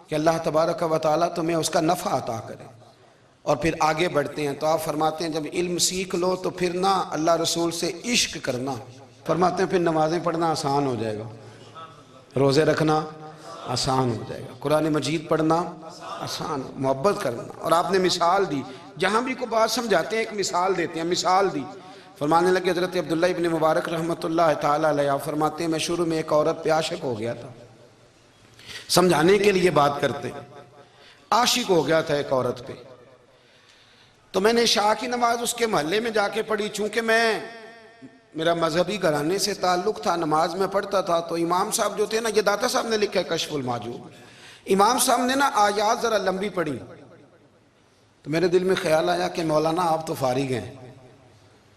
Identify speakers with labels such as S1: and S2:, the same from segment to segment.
S1: کہ اللہ تبارک و تعالیٰ تمہیں اس کا نفع عطا کرے۔ اور پھر آگے بڑھتے ہیں تو آپ فرماتے ہیں جب علم سیکھ لو تو پھر نہ اللہ رسول سے عشق کرنا، فرماتے ہیں پھر نمازیں پڑھنا آسان ہو جائے گا، روزے رکھنا آسان ہو جائے گا، قرآن مجید پڑھنا آسان، محبت کرنا۔ اور آپ نے مثال دی، جہاں بھی کوئی بات سمجھاتے ہیں ایک مثال دیتے ہیں، مثال دی، فرمانے لگے حضرت عبداللہ ابن مبارک رحمۃ اللہ تعالیٰ علیہ فرماتے ہیں میں شروع میں ایک عورت پہ عاشق ہو گیا تھا، سمجھانے کے لیے بات کرتے، عاشق ہو گیا تھا ایک عورت پہ، تو میں نے عشاء کی نماز اس کے محلے میں جا کے پڑھی، چونکہ میرا مذہبی گھرانے سے تعلق تھا، نماز میں پڑھتا تھا، تو امام صاحب جو تھے نا، یہ داتا صاحب نے لکھا ہے کشف المحجوب، امام صاحب نے نا آیات ذرا لمبی پڑھی، تو میرے دل میں خیال آیا کہ مولانا آپ تو فارغ ہیں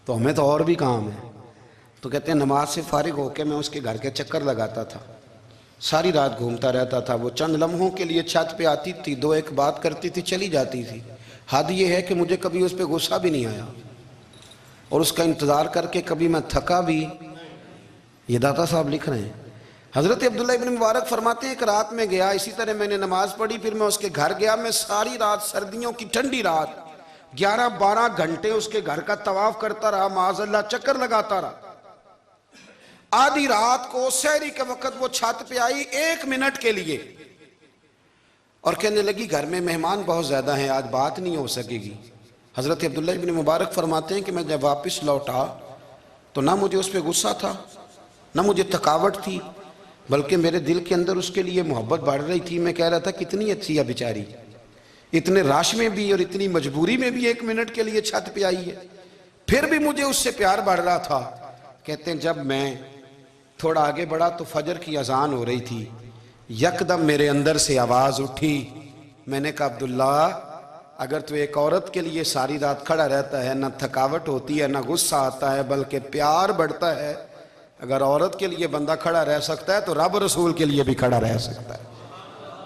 S1: تو ہمیں تو اور بھی کام ہے، تو کہتے ہیں نماز سے فارغ ہو کے میں اس کے گھر کے چکر لگاتا تھا، ساری رات گھومتا رہتا تھا، وہ چند لمحوں کے لیے چھت پہ آتی تھی، دو ایک بات کرتی تھی، چلی جاتی تھی، حد یہ ہے کہ مجھے کبھی اس پہ غصہ بھی نہیں آیا، اور اس کا انتظار کر کے کبھی میں تھکا بھی۔ یہ داتا صاحب لکھ رہے ہیں، حضرت عبداللہ ابن مبارک فرماتے ہیں ایک رات میں گیا، اسی طرح میں نے نماز پڑھی، پھر میں اس کے گھر گیا، میں ساری رات، سردیوں کی ٹھنڈی رات 11-12 گھنٹے اس کے گھر کا طواف کرتا رہا، معاذ اللہ چکر لگاتا رہا۔ آدھی رات کو سحری کے وقت وہ چھت پہ آئی 1 منٹ کے لیے اور کہنے لگی گھر میں مہمان بہت زیادہ ہیں، آج بات نہیں ہو سکے گی۔ حضرت عبداللہ ابن مبارک فرماتے ہیں کہ میں جب واپس لوٹا تو نہ مجھے اس پہ غصہ تھا، نہ مجھے تھکاوٹ تھی، بلکہ میرے دل کے اندر اس کے لیے محبت بڑھ رہی تھی۔ میں کہہ رہا تھا کتنی اچھی ہے بیچاری، اتنے راش میں بھی اور اتنی مجبوری میں بھی 1 منٹ کے لیے چھت پہ آئی ہے، پھر بھی مجھے اس سے پیار بڑھ رہا تھا۔ کہتے ہیں جب میں تھوڑا آگے بڑھا تو فجر کی اذان ہو رہی تھی، یکدم میرے اندر سے آواز اٹھی، میں نے کہا عبداللہ اگر تو ایک عورت کے لیے ساری رات کھڑا رہتا ہے، نہ تھکاوٹ ہوتی ہے، نہ غصہ آتا ہے، بلکہ پیار بڑھتا ہے، اگر عورت کے لیے بندہ کھڑا رہ سکتا ہے تو رب رسول کے لیے بھی کھڑا رہ سکتا ہے۔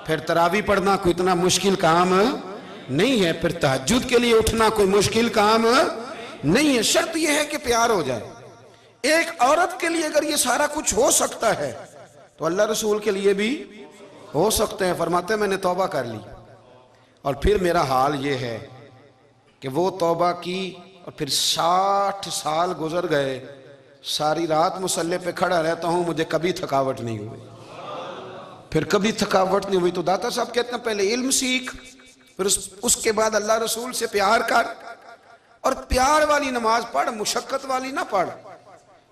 S1: پھر تراویح پڑھنا کوئی اتنا مشکل کام نہیں ہے، پھر تہجد کے لیے اٹھنا کوئی مشکل کام نہیں ہے، شرط یہ ہے کہ پیار ہو جائے۔ ایک عورت کے لیے اگر یہ سارا کچھ ہو سکتا ہے تو اللہ رسول کے لیے بھی ہو سکتے ہیں۔ فرماتے ہیں میں نے توبہ کر لی، اور پھر میرا حال یہ ہے کہ وہ توبہ کی اور پھر 60 سال گزر گئے، ساری رات مصلی پہ کھڑا رہتا ہوں، مجھے کبھی تھکاوٹ نہیں ہوئی، پھر کبھی تھکاوٹ نہیں ہوئی۔ تو داتا صاحب کہتے ہیں پہلے علم سیکھ، پھر اس کے بعد اللہ رسول سے پیار کر، اور پیار والی نماز پڑھ، مشقت والی نہ پڑھ،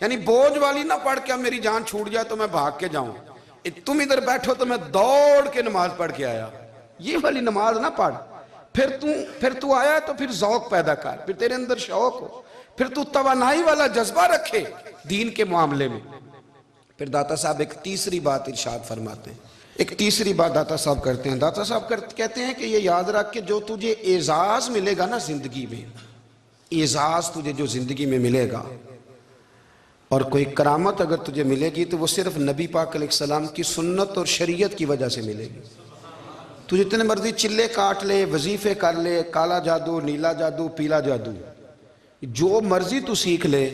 S1: یعنی بوجھ والی نہ پڑھ کہ اب میری جان چھوٹ جائے تو میں بھاگ کے جاؤں، تم ادھر بیٹھو تو میں دوڑ کے نماز پڑھ کے آیا، یہ والی نماز نہ پڑھ۔ پھر تو آیا تو پھر ذوق پیدا کر، پھر تیرے اندر شوق ہو، پھر تو توانائی والا جذبہ رکھے دین کے معاملے میں۔ پھر داتا صاحب ایک تیسری بات ارشاد فرماتے ہیں، ایک تیسری بات داتا صاحب کرتے ہیں، داتا صاحب کہتے ہیں کہ یہ یاد رکھ کہ جو تجھے اعزاز ملے گا نا زندگی میں، اعزاز تجھے جو زندگی میں ملے گا، اور کوئی کرامت اگر تجھے ملے گی تو وہ صرف نبی پاک علیہ السلام کی سنت اور شریعت کی وجہ سے ملے گی۔ تو جتنے مرضی چلے کاٹ لے، وظیفے کر لے، کالا جادو، نیلا جادو، پیلا جادو، جو مرضی تو سیکھ لے،